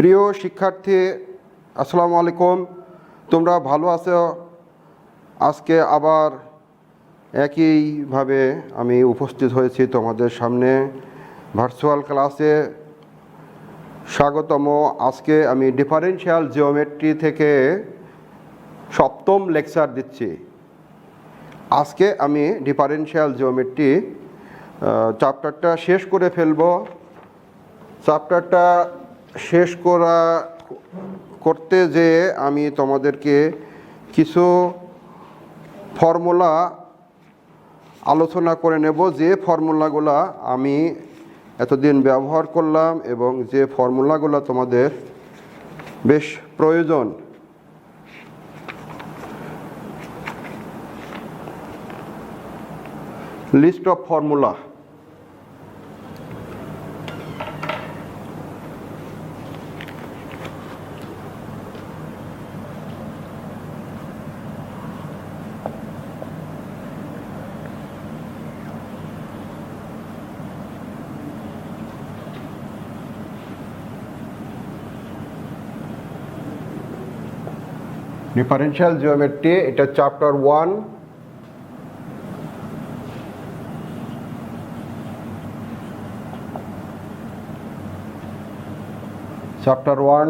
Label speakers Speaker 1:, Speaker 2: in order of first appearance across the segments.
Speaker 1: প্রিয় শিক্ষার্থী, আসসালামু আলাইকুম। তোমরা ভালো আছো? আজকে আবার একইভাবে আমি উপস্থিত হয়েছি তোমাদের সামনে ভার্চুয়াল ক্লাসে। স্বাগতম। আজকে আমি ডিফারেনশিয়াল জিওমেট্রি থেকে সপ্তম লেকচার দিচ্ছি। আজকে আমি ডিফারেনশিয়াল জিওমেট্রি চ্যাপ্টারটা শেষ করে ফেলব। চ্যাপ্টারটা শেষ করতে যেয়ে আমি তোমাদেরকে কিছু ফর্মুলা আলোচনা করে নেব, যে ফর্মুলাগুলো আমি এতদিন ব্যবহার করলাম এবং যে ফর্মুলাগুলো তোমাদের বেশ প্রয়োজন। List of formula. Differential geometry, এটা chapter 1। Chapter 1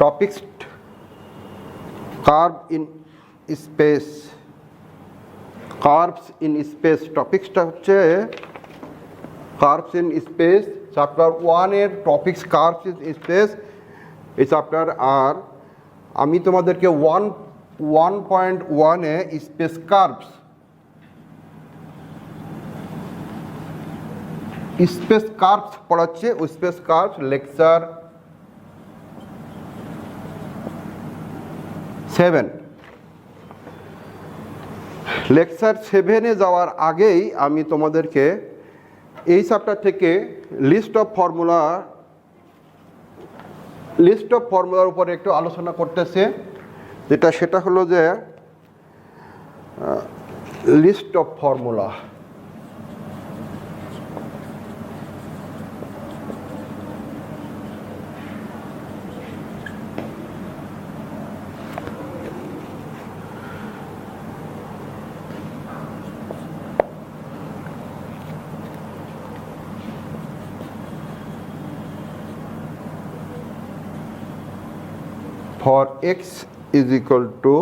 Speaker 1: topics curve in space. Curves in space টপিকসটা হচ্ছে কার্ভস ইন স্পেস। চ্যাপ্টার 1 এর টপিকস কার্ভস ইন স্পেস এই চ্যাপ্টার। আর আমি তোমাদেরকে 1.1 স্পেস কার্ভস পড়াচ্ছে। Space curves lecture 7। লেকচার 7-এ যাওয়ার আগেই আমি তোমাদেরকে এই চ্যাপ্টার থেকে লিস্ট অফ ফর্মুলার উপরে একটু আলোচনা করতেছে, সেটা হলো যে list of formula. For x is equal to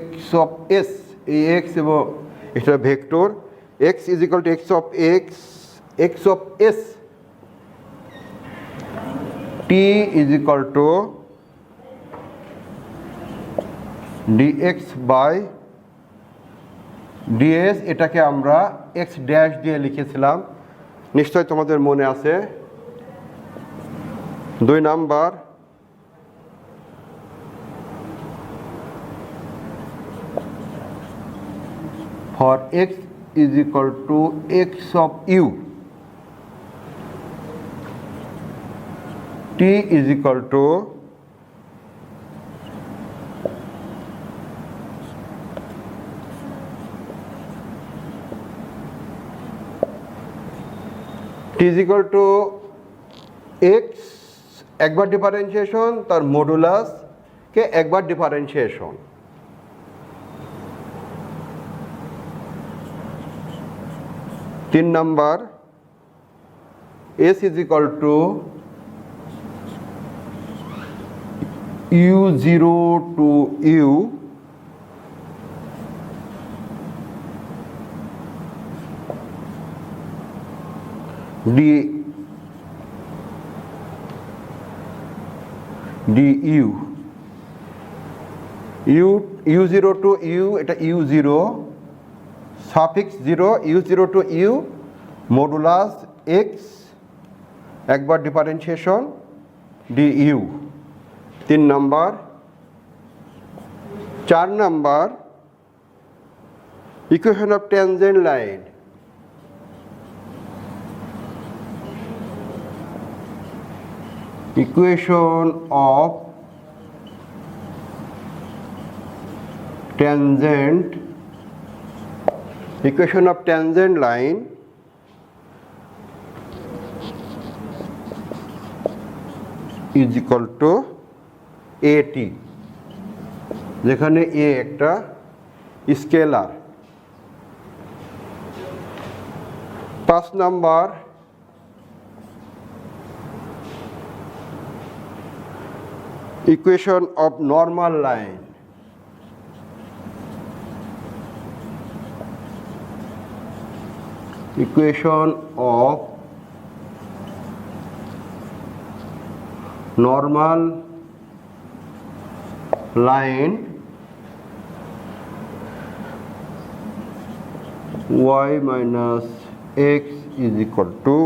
Speaker 1: x of s, এই x এবং এটা vector. x is equal to x of s, t is equal to dx by ds। এটাকে আমরা x ড্যাশ দিয়ে লিখেছিলাম, নিশ্চয় তোমাদের মনে আছে। 2 number, for x is equal to x of u, t is equal to x একবার differentiation, তার মডুলাস কে একবার ডিফারেন্সিয়েশন। তিন number, s is equal to u0 to u du। u0 to u, এটা u0 suffix 0, u0 to u modulus x একবার differentiation du। 3 number. 4 number, equation of tangent line. Equation of tangent line is equal two এটি, যেখানে এ একটা scalar. 5 number equation of normal line. Equation of normal line y minus x is equal to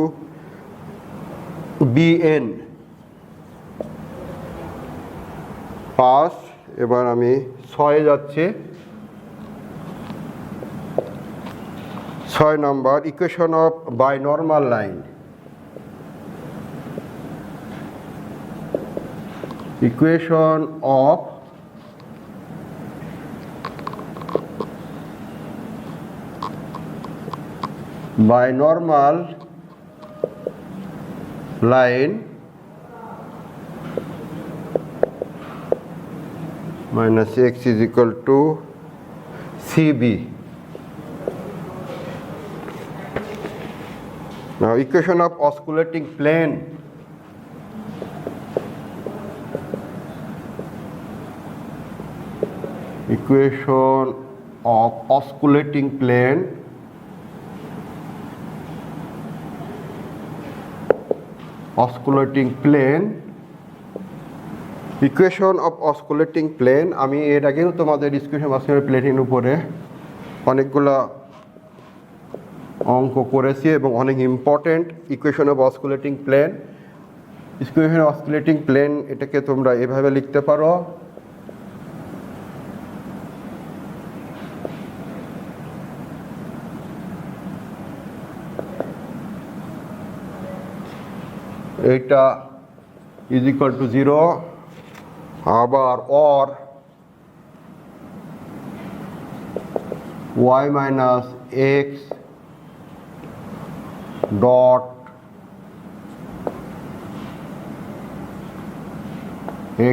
Speaker 1: bn। Pass. এবার আমি 6 যাচ্ছি। 6 number equation of binormal line. Equation of binormal line minus x is equal to CB. Now equation of osculating plane. Equation of osculating plane. Osculating plane. Equation of osculating plane. আমি এর আগেও তোমাদের equation অসকুলেটিং প্লেনের উপরে অনেকগুলো অঙ্ক করেছি এবং অনেক important equation of osculating plane. Equation of osculating plane এটাকে তোমরা এভাবে লিখতে পারো, এটা ইজ ইকুয়াল টু 0, আবার or y minus x dot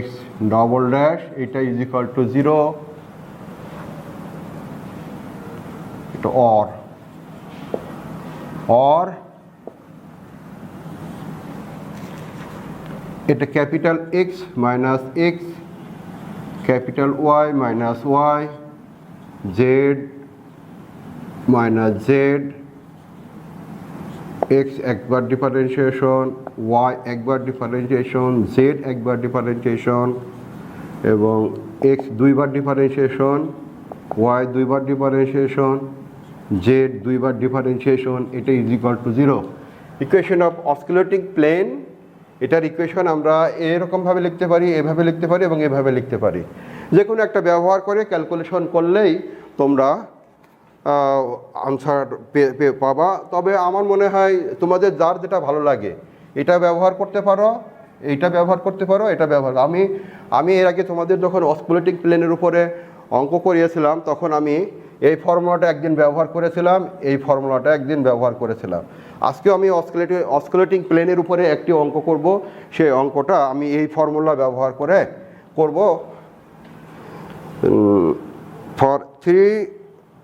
Speaker 1: x double dash, এটা is equal to 0, এটা or এটা capital X minus X, capital Y minus Y, Z minus Z, X একবার ডিফারেন্সিয়েশন, Y একবার ডিফারেন্সিয়েশন, Z একবার differentiation এবং X দুইবার differentiation, Y দুইবার differentiation, Z দুইবার ডিফারেন্সিয়েশন, এটা is equal to 0। Equation of osculating plane, এটার ইকুয়েশন আমরা এরকমভাবে লিখতে পারি, এভাবে লিখতে পারি এবং এভাবে লিখতে পারি। যে কোনো একটা ব্যবহার করে ক্যালকুলেশন করলেই তোমরা আনসার পাবা। তবে আমার মনে হয় তোমাদের যার যেটা ভালো লাগে এটা ব্যবহার করতে পারো, এইটা ব্যবহার করতে পারো, এটা ব্যবহার। আমি এর আগে তোমাদের যখন অসকুলেটিং প্লেনের উপরে অঙ্ক করিয়েছিলাম তখন আমি এই ফর্মুলাটা একদিন ব্যবহার করেছিলাম, এই ফর্মুলাটা একদিন ব্যবহার করেছিলাম। আজকেও আমি অসকুলেটিং প্লেনের উপরে একটি অঙ্ক করব, সেই অঙ্কটা আমি এই ফর্মুলা ব্যবহার করে করব। ফর 3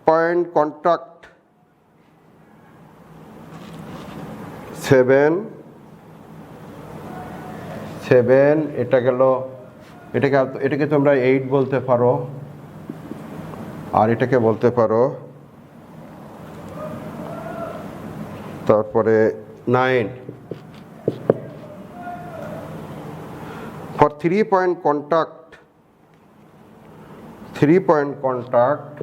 Speaker 1: পয়েন্ট কন্ট্যাক্ট 7 এটা গেল, এটাকে তোমরা 8 বলতে পারো, আর এটাকে বলতে পারো তারপরে 9। For 3 point contact 3 point contact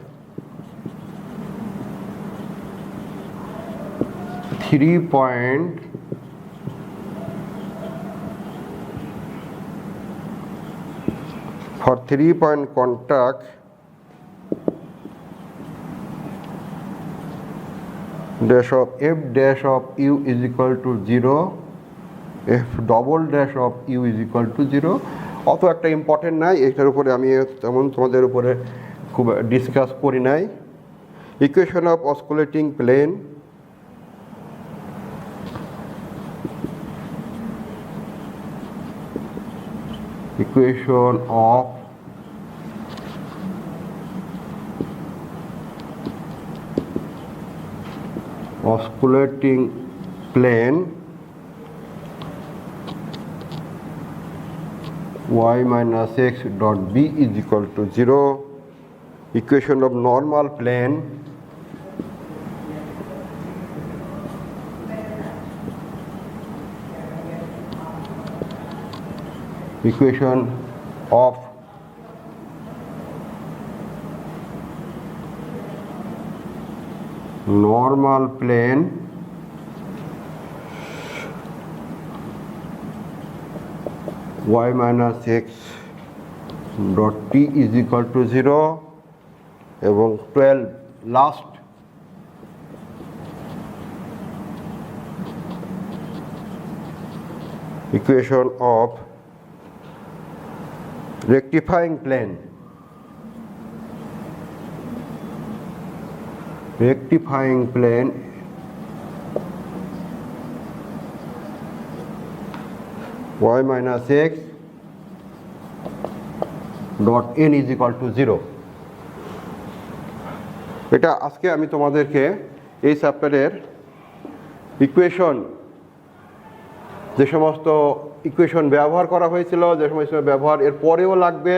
Speaker 1: 3 point for 3 point contact dash of f dash of u is equal to 0, f double dash of u is equal to 0। অত একটা ইম্পর্টেন্ট নাই, এটার উপরে আমি তেমন তোমাদের উপরে খুব ডিসকাস করি নাই। Equation of osculating plane, equation of osculating plane y minus x dot b is equal to 0. Equation of normal plane equation of normal plane y minus x dot t is equal to 0 এবং 12 last equation of rectifying plane y minus x dot n is equal to 0. এটা আজকে আমি তোমাদেরকে এই চ্যাপ্টারের equation যে সমস্ত equation ব্যবহার করা হয়েছিল, যে সমস্ত ব্যবহার এর পরেও লাগবে,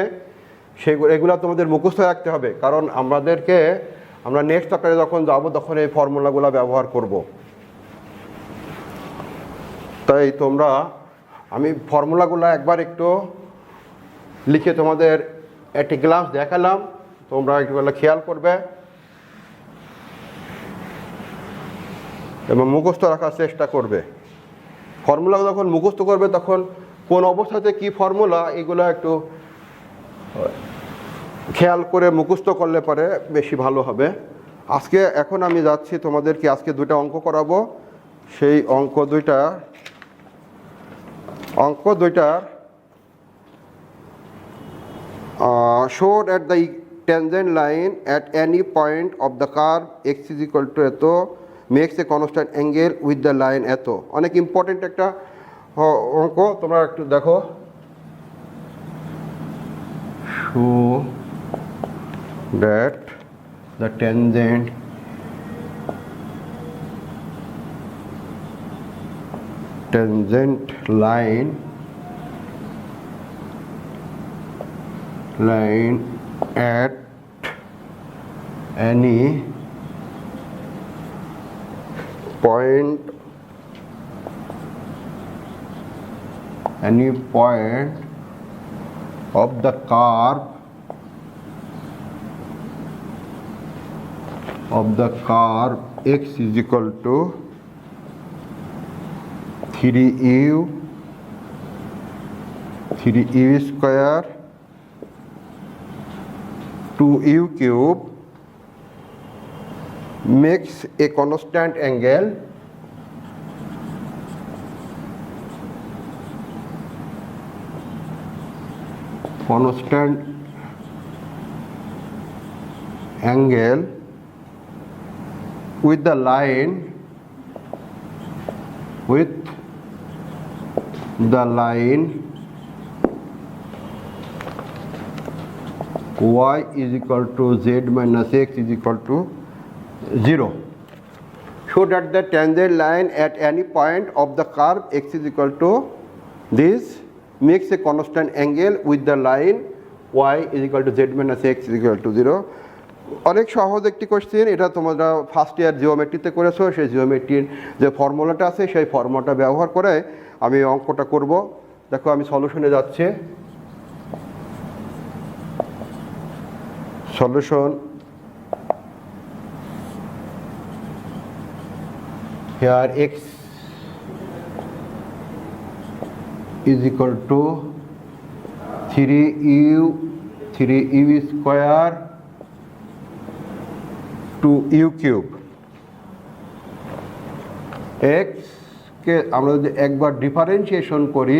Speaker 1: সেগুলো এগুলো তোমাদের মুখস্থ রাখতে হবে, কারণ আমরা নেক্সট চ্যাপ্টারে যখন যাব তখন এই ফর্মুলাগুলো ব্যবহার করব। তাই তোমরা আমি ফর্মুলাগুলো একবার একটু লিখে তোমাদের একটি গ্লাস দেখালাম, তোমরা একটুগুলো খেয়াল করবে এবং মুখস্থ রাখার চেষ্টা করবে। ফর্মুলা যখন মুখস্থ করবে তখন কোন অবস্থাতে কি ফর্মুলা এগুলো একটু খেয়াল করে মুখস্থ করলে পরে বেশি ভালো হবে। এখন আমি যাচ্ছি তোমাদেরকে আজকে দুইটা অঙ্ক করাবো। সেই অঙ্ক দুইটার show that the tangent line at any point of the curve x is equal to এত makes a constant angle with the line এত। অনেক ইম্পর্টেন্ট একটা অঙ্ক, তোমরা একটু দেখো। show that the tangent line at any point of the curve x is equal to 3u square 2u cube makes a constant angle with the line y is equal to z minus x is equal to 0. Show that the tangent line at any point of the curve x is equal to this makes a constant angle with the line y is equal to z minus x is equal to 0. অনেক সহজ একটি question, এটা তোমরা first year জিওমেট্রিতে করেছো। সেই জিওমেট্রির যে ফর্মুলাটা আছে সেই ফর্মুলাটা ব্যবহার করে আমি অঙ্কটা করব। দেখো আমি সলিউশনে যাচ্ছি। solution here x is equal to 3u square 2u cube। x কে আমরা যদি একবার ডিফারেন্সিয়েশন করি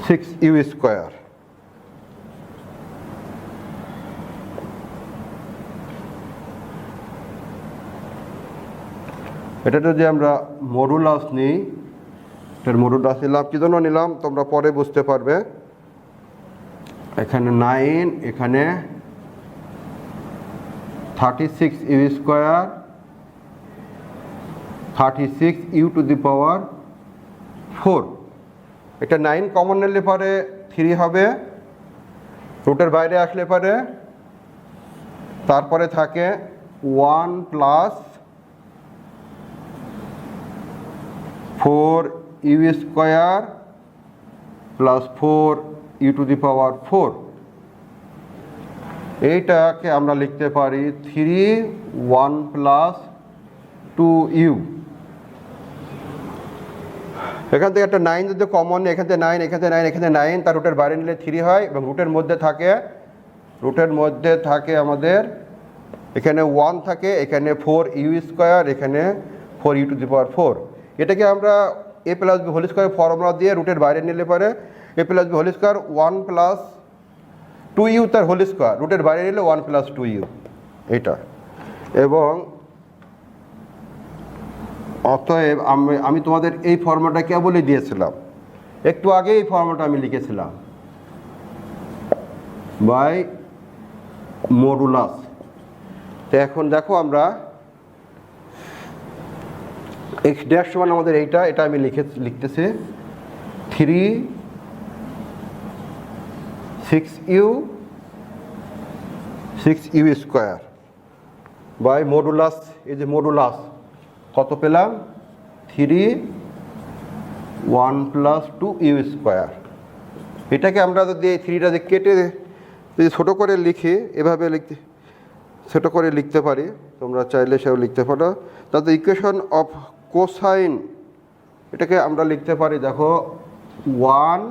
Speaker 1: 6u square এটাতে যে আমরা মডুলাস নিই, এটার মডুলাস নিলাম, কী জন্য নিলাম তোমরা পরে বুঝতে পারবে। এখানে 9, এখানে 36 u square, 36 u to the power 4। এটা 9 কমন নিলে পরে 3 হবে, রুটের বাইরে আসলে পরে তারপরে থাকে 1 plus 4 u square plus 4 u to the power 4। এইটাকে আমরা লিখতে পারি 3 1 প্লাস 2 ইউ। এখান থেকে একটা 9 যদি কমন, এখান থেকে 9, এখান থেকে 9, এখানে 9, তার রুটের বাইরে নিলে 3 হয়, এবং রুটের মধ্যে থাকে আমাদের এখানে 1 থাকে, এখানে 4 ইউ স্কোয়ার, এখানে 4 ইউ টু দি পাওয়ার 4। এটাকে আমরা a plus b whole square formula দিয়ে রুটের বাইরে নিলে পারে a plus b whole square 1 plus 2 u তার হোল স্কোয়ার, রুটের বাইরে নিলে 1 প্লাস 2 ইউ এটা। এবং অতএব আমি তোমাদের এই ফর্মুলাটা কেবলই দিয়েছিলাম, একটু আগে এই ফর্মুলাটা আমি লিখেছিলাম, বাই মডুলাস। তো এখন দেখো আমরা এক্স ড্যাশ সমান আমাদের এটা আমি লিখতেছি 3 6 ইউ স্কোয়ার বাই মডুলাস। এই যে মডুলাস কত পেলাম, 3 1 প্লাস 2 ইউ স্কোয়ার। এটাকে আমরা যদি এই 3টা কেটে যদি ছোটো করে লিখি, এভাবে ছোটো করে লিখতে পারি, তোমরা চাইলে সেও লিখতে পারো। তাতে ইকুয়েশন অফ কোসাইন, এটাকে আমরা লিখতে পারি, দেখো 1,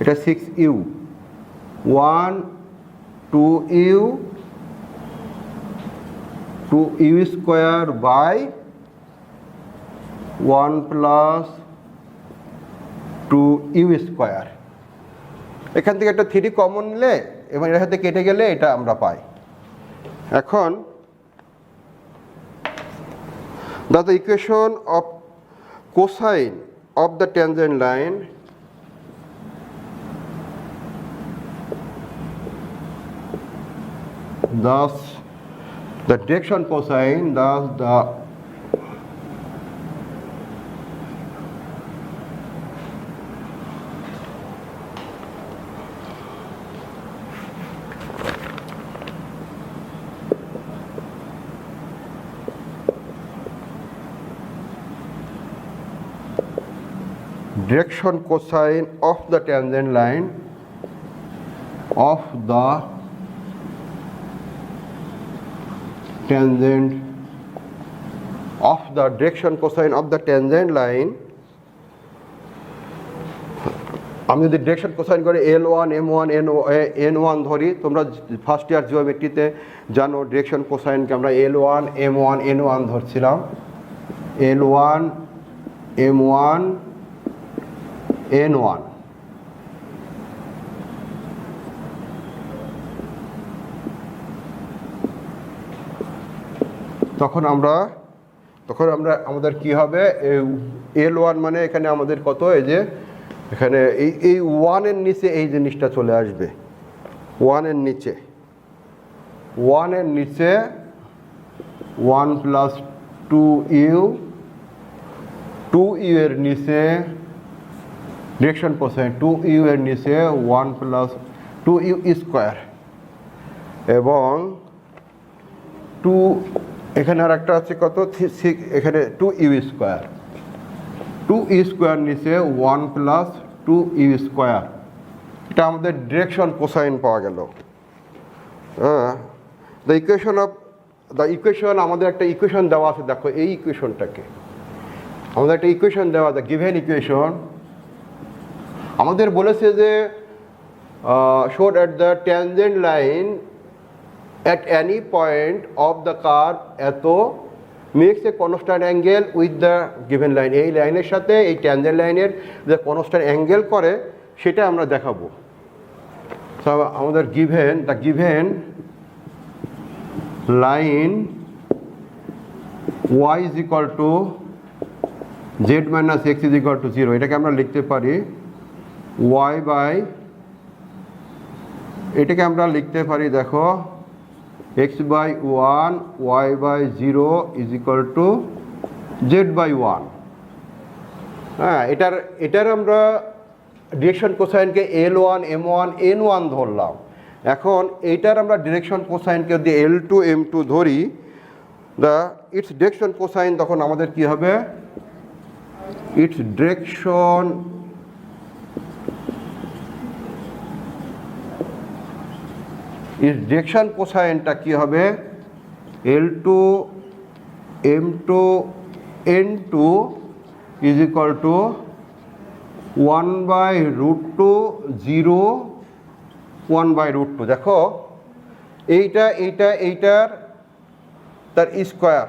Speaker 1: এটা 6 u, 1 2 u square by 1 plus 2 u square. এখান থেকে একটা 3 কমন নিলে এবং এর সাথে কেটে গেলে এটা আমরা পাই। এখন the equation of cosine of the tangent line thus the direction cosine, thus the direction cosine of the tangent line of the direction cosine of the tangent line, আমি যদি ডিরেকশন কোসাইন করে L1 M1 N1 ধরি, তোমরা first year জিওমেট্রিতে জানো direction কোসাইনকে আমরা L1 M1 N1 ধরছিলাম, L1 M1 N1। তখন আমরা আমাদের কি হবে, L1 মানে এখানে আমাদের কত, এই যে এখানে এই 1 এর নিচে এই জিনিসটা চলে আসবে, 1 এর নিচে 1 প্লাস 2 ইউ এর নিচে ডিরেকশন কোসাইন 2 ইউ এর নিচে 1 প্লাস 2 ইউ স্কোয়ার, এবং 2 এখানে আর একটা আছে কত, এখানে 2 ইউ স্কোয়ার, 2 ইউ স্কোয়ার নিচে 1 প্লাস 2 ইউ স্কোয়ার। এটা আমাদের ডিরেকশন কোসাইন পাওয়া গেল। দ্য ইকুয়েশন আমাদের একটা ইকুয়েশন দেওয়া আছে, দেখো এই ইকুয়েশনটাকে আমাদের একটা ইকুয়েশন দেওয়া আছে, গিভেন ইকুয়েশন। আমাদের বলেছে যে showed at the tangent line at any point of the curve এত makes a constant angle with the given line। এই লাইনের সাথে এই ট্যানজেন্ট লাইনের যে কনস্ট্যান্ট অ্যাঙ্গেল করে সেটা আমরা দেখাবো। আমাদের given line y is equal to z minus x is equal to 0, এটাকে আমরা লিখতে পারি y বাই, এটাকে আমরা লিখতে পারি দেখো x by 1 y by 0 is equal to z by 1। হ্যাঁ, এটার আমরা ডিরেকশন কোসাইনকে L1 M1 N1 ধরলাম। এখন এইটার আমরা ডিরেকশন কোসাইনকে যদি L2 M2 ধরি, ইটস ডিরেকশন কোসাইন তখন আমাদের কি হবে, ইটস ডিরেকশন কোসাইনটা কি হবে, L2 M2 N2 is equal two 1/√2 0 1/√2। দেখো এইটার তার স্কোয়ার,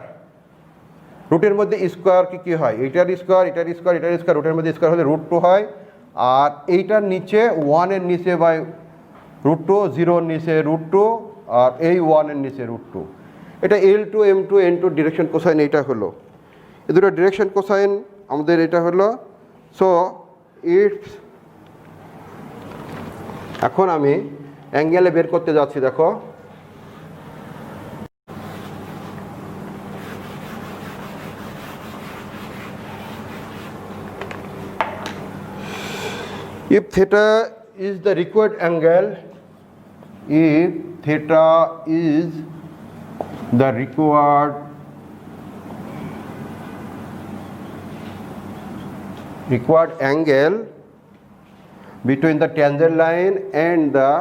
Speaker 1: রুটের মধ্যে স্কোয়ার কি হয়, এটার স্কোয়ার রুটের মধ্যে স্কোয়ার হলে √2 হয়, আর এইটার নিচে 1-এর নিচে বাই √2, 0-এর নিচে √2, আর এই 1-এর নিচে √2। এটা L2 M2 N2 direction cosine, এইটা হলো এ দুটো ডিরেকশন কোসাইন আমাদের, এটা হলো। সো ইটস, এখন আমি অ্যাঙ্গেলে বের করতে যাচ্ছি। দেখো if theta is the required angle, if theta is the required angle between the tangent line and the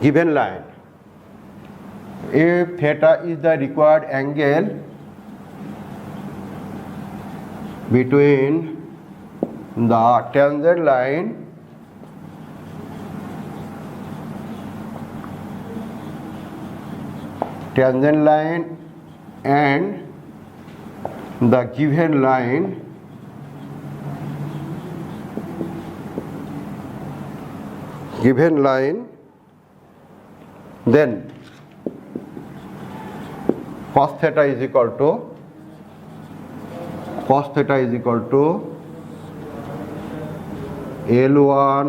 Speaker 1: given line, if theta is the required angle between the tangent line and the given line, then cos theta is equal to L1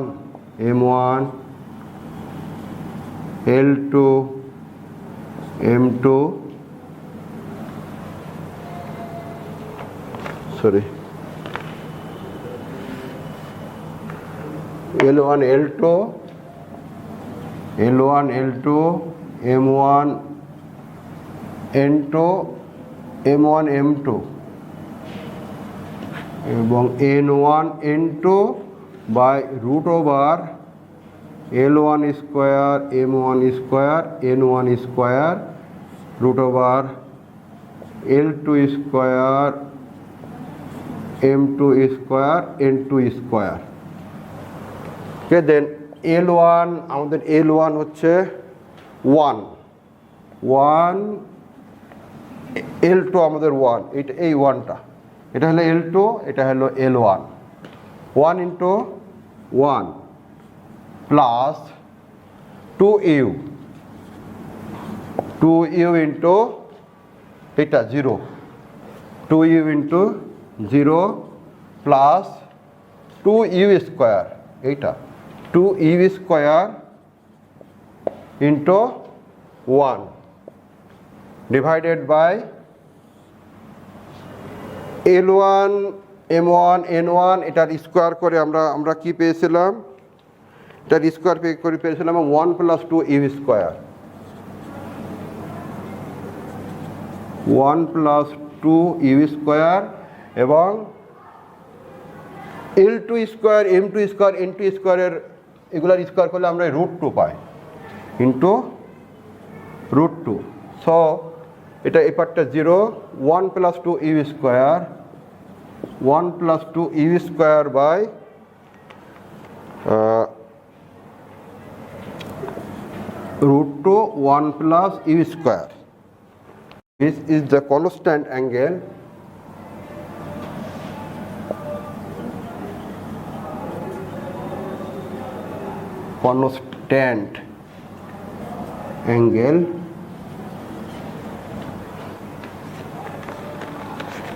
Speaker 1: M1 L2 M2 L1 L2 M1 N2 M1 M2 এবং N1 N2 by √ওভার L1 square M1 square N1 square √ওভার L2 square M2 square N2 square. Okay, then L1, আমাদের L1 হচ্ছে 1, L2 আমাদের 1, এটা এই 1টা, এটা হলো L2, এটা হলো L1, 1 into 1 plus 2u into এটা 0, 2u into 0 plus 2u square, এইটা 2u square into 1 divided by L1 M1 N1, এটার স্কোয়ার করে আমরা কি পেয়েছিলাম, এটার স্কোয়ার করে পেয়েছিলাম 1 plus 2u square, 1 plus 2u square, এবং L2 square M2 square N2 স্কোয়ারের এগুলার স্কোয়ার করলে আমরা √2 পাই ইন্টু √2। সো এটা এই পার্টটা 0, 1 plus 2u square, 1 plus 2u square by √2 1 plus u square. This is the constant angle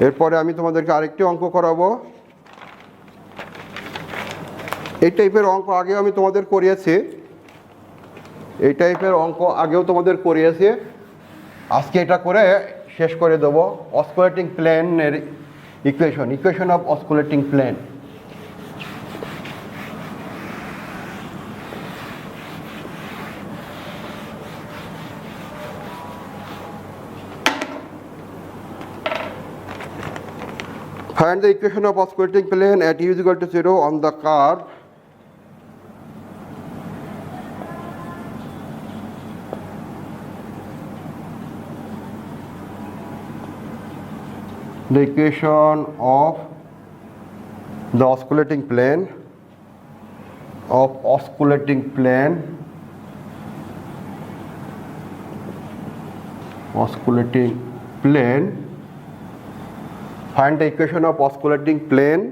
Speaker 1: এরপরে আমি তোমাদেরকে আরেকটি অঙ্ক করাবো। এই টাইপের অঙ্ক আগেও আমি তোমাদের করিয়েছি, এই টাইপের অঙ্ক আগেও তোমাদের করিয়েছি। আজকে এটা করে শেষ করে দেবো। অসকুলেটিং প্লেনের equation of osculating plane. Find the equation of oscillating plane at u is equal to 0 on the curve the equation of the oscillating plane find the equation of oscillating plane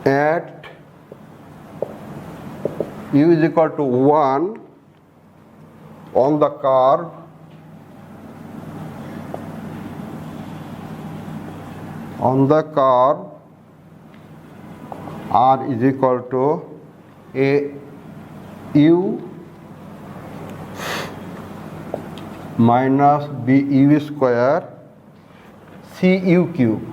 Speaker 1: at u is equal to 1 on the curve r is equal to a u minus b u square cu cube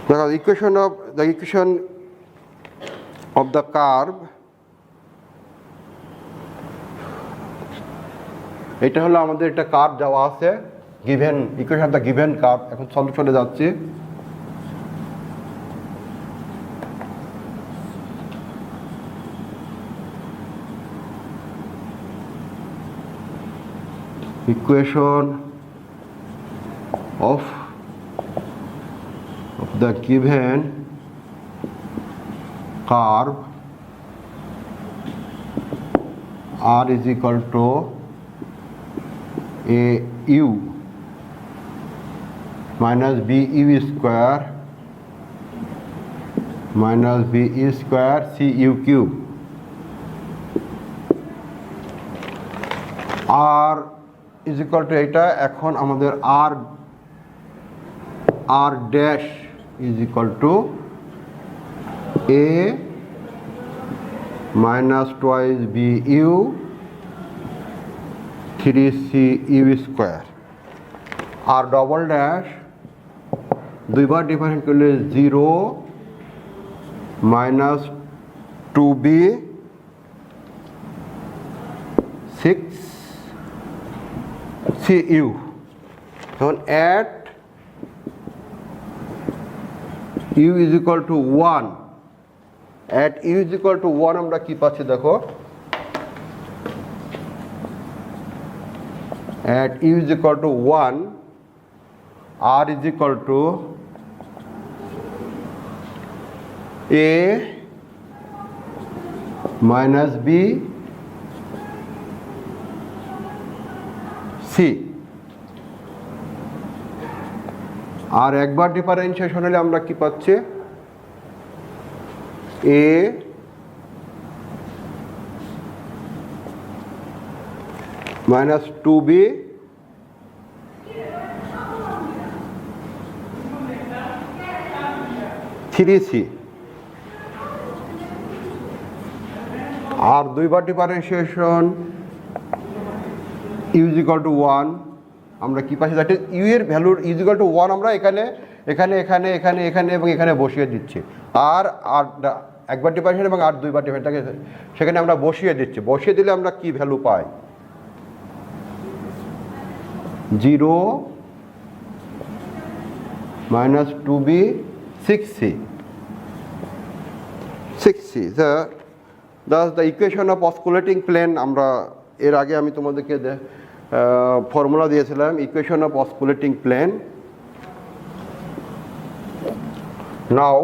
Speaker 1: the equation of the curve, এটা হলো আমাদের একটা curve দেওয়া আছে, given equation of the given curve. এখন সলিউশনে যাচ্ছি। Equation of the given curve r is equal to a u minus b u square cu cube r is equal to এটা। এখন আমাদের r dash is equal to a minus twice b u 3c u square R double dash দুইবার different করলে 0 minus 2b 6c u। এখন at u is equal to 1, at u is equal to 1 আমরা কি পাচ্ছি দেখো। At u is equal to 1, r is equal to a minus b c। আর একবার differentiation হলে আমরা কি পাচ্ছি, a minus 2b 3c আর দুইবার differentiation u is equal to 1 আমরা কি পাচ্ছি, দ্যাট ইজ ইউ এর ভ্যালুর ইজ ইকুয়াল টু 1 আমরা এখানে এবং এখানে বসিয়ে দিচ্ছি। আর একবার ডিফারেন্সিয়েশন এবং আর দুইবার ডিফারেন্সিয়েশন সেখানে আমরা বসিয়ে দিচ্ছি। বসিয়ে দিলে আমরা কি value pi, 0 minus 2b 6c। Thus the equation of osculating plane আমরা এর আগে আমি তোমাদেরকে ফর্মুলা দিয়েছিলাম, equation of osculating plane. Now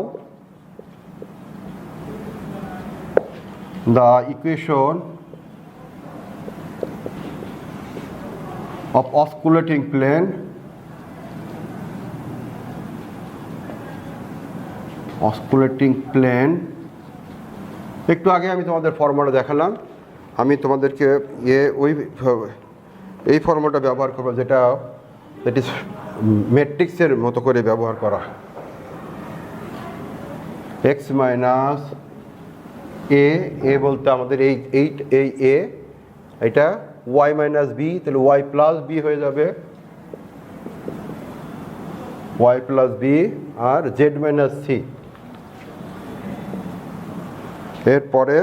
Speaker 1: the equation of osculating plane একটু আগে আমি তোমাদের ফর্মুলা দেখালাম, আমি তোমাদেরকে এই ফর্মুলাটা ব্যবহার করবো, যেটা দ্যাট ইজ ম্যাট্রিক্সের মতো করে ব্যবহার করা। এক্স মাইনাস এ বলতে আমাদের এই এ, এটা ওয়াই মাইনাস বি, তাহলে ওয়াই প্লাস বি হয়ে যাবে, ওয়াই প্লাস বি, আর জেড মাইনাস সি। এরপরে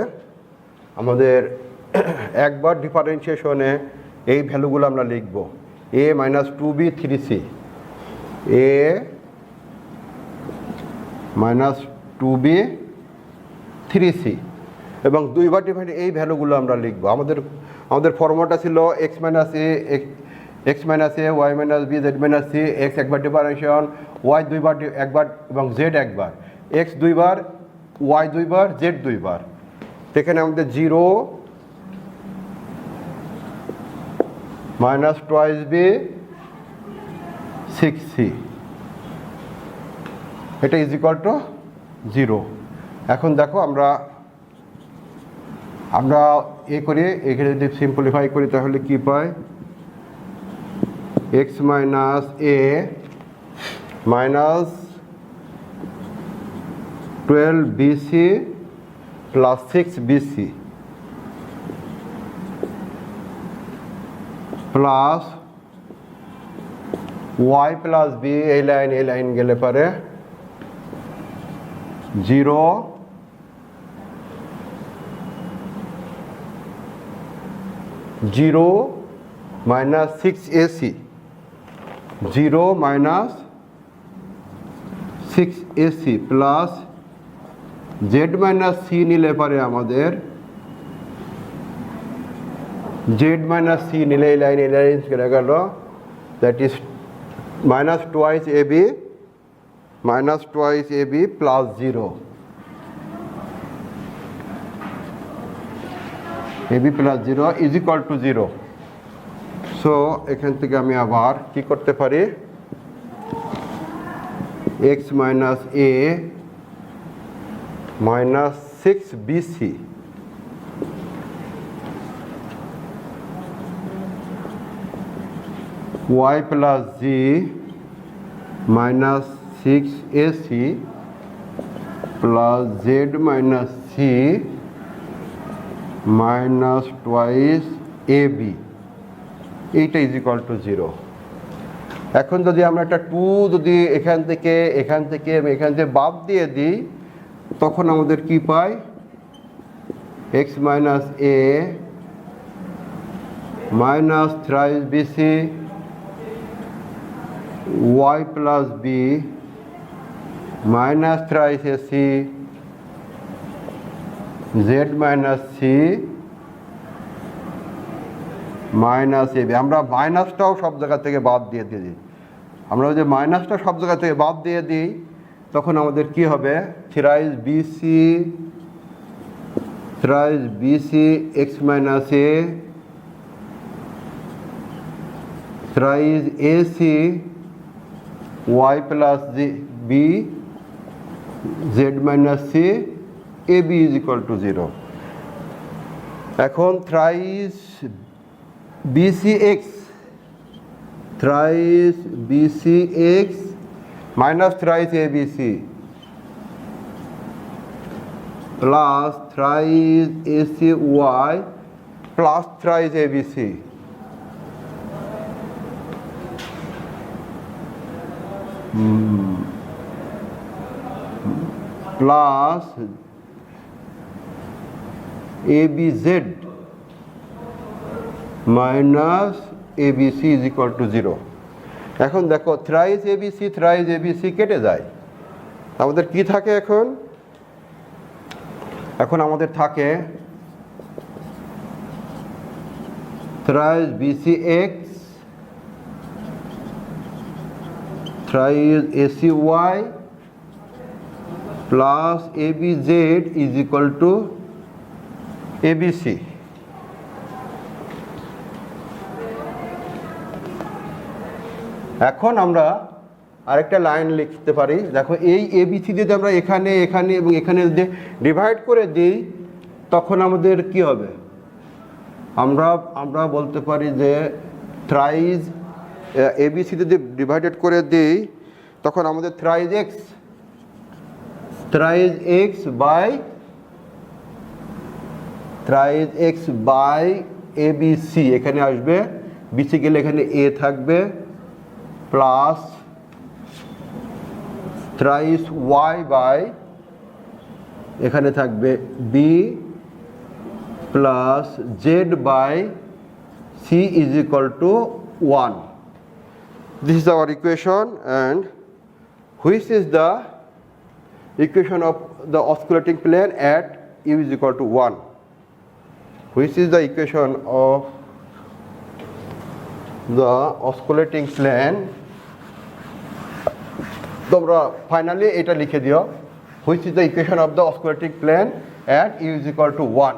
Speaker 1: আমাদের একবার ডিফারেন্সিয়েশনে এই ভ্যালুগুলো আমরা লিখব, এ মাইনাস 2b 3c, এ মাইনাস 2b 3c, এবং দুইবার ডিফারেন্ট এই ভ্যালুগুলো আমরা লিখব। আমাদের ফর্মুলাটা ছিল x minus a y minus b z minus c, x একবার ডিফারেন্সিয়েশন, ওয়াই দুইবার একবার এবং জেড একবার, এক্স দুইবার, ওয়াই দুইবার, জেড দুইবার। এখানে আমাদের 0 মাইনাস টুয়াইস বি 6c, এটা ইজ ইকুয়াল টু 0। এখন দেখো আমরা করি, এখানে যদি সিম্পলিফাই করি তাহলে কি পাই, x minus a minus 12bc plus 6bc plus y plus b, এই লাইন গেলে পারে 0 minus 6ac, 0 minus 6ac plus z minus c নিলে পারে আমাদের, জেড মাইনাস সি নিলে এই লাইন চলে গেল, that is minus twice ab plus 0, ab plus 0 is equal to 0। So এখান থেকে আমি আবার কি করতে পারি, x minus a minus 6bc y plus g minus 6ac plus z minus c minus twice ab, এইটা ইজ ইকুয়াল টু 0। এখন যদি আমরা একটা 2 যদি এখান থেকে বাদ দিয়ে দিই, তখন আমাদের কি পাই, x minus a minus thrice b c y plus b minus thrice a c z minus c minus a b. আমরা মাইনাসটাও সব জায়গা থেকে বাদ দিয়ে দিই, আমরা যদি মাইনাসটা সব জায়গা থেকে বাদ দিয়ে দিই তখন আমাদের কি হবে, thrice bc x minus a thrice ac y plus b z minus c ab is equal to 0। এখন thrice bc x minus thrice abc plus thrice ac y plus thrice abc plus ab z minus ab c is equal to 0। এখন দেখো thrice AB-C কেটে যায়, আমাদের কি থাকে এখন আমাদের থাকে thrice bc x thrice ac y plus ab z is equal to ab c. এখন আমরা আরেকটা লাইন লিখতে পারি, দেখো এই এবি-সি যদি আমরা এখানে এবং এখানে যদি ডিভাইড করে দিই তখন আমাদের কি হবে? আমরা বলতে পারি যে থ্রাইজ ABC যদি ডিভাইডেড করে দিই তখন আমাদের থ্রাইজ এক্স বাই ABC এখানে আসবে, BC গেলে এখানে A থাকবে, প্লাস থ্রাইস Y বাই এখানে থাকবে B plus Z by C is equal to 1. This is our equation, and which is the equation of the oscillating plane at U is equal to 1? Which is the equation of the oscillating plane? তোমরা finally এটা লিখে দিও, which is the equation of the oscillating plane at U is equal to 1?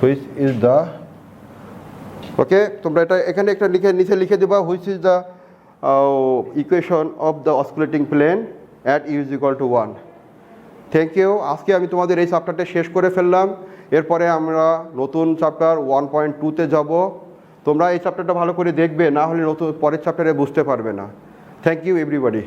Speaker 1: Which is the, okay, তোমরা এটা এখানে একটা নিচে লিখে দিবা, which is the equation of the oscillating plane at U is equal to 1. Thank you. আজকে আমি তোমাদের এই চ্যাপ্টারটা শেষ করে ফেললাম। এরপরে আমরা নতুন চ্যাপ্টার 1.2-তে যাব। তোমরা এই চ্যাপ্টারটা ভালো করে দেখবে, না হলে নতুন পরের চ্যাপ্টারে বুঝতে পারবে না। Thank you everybody.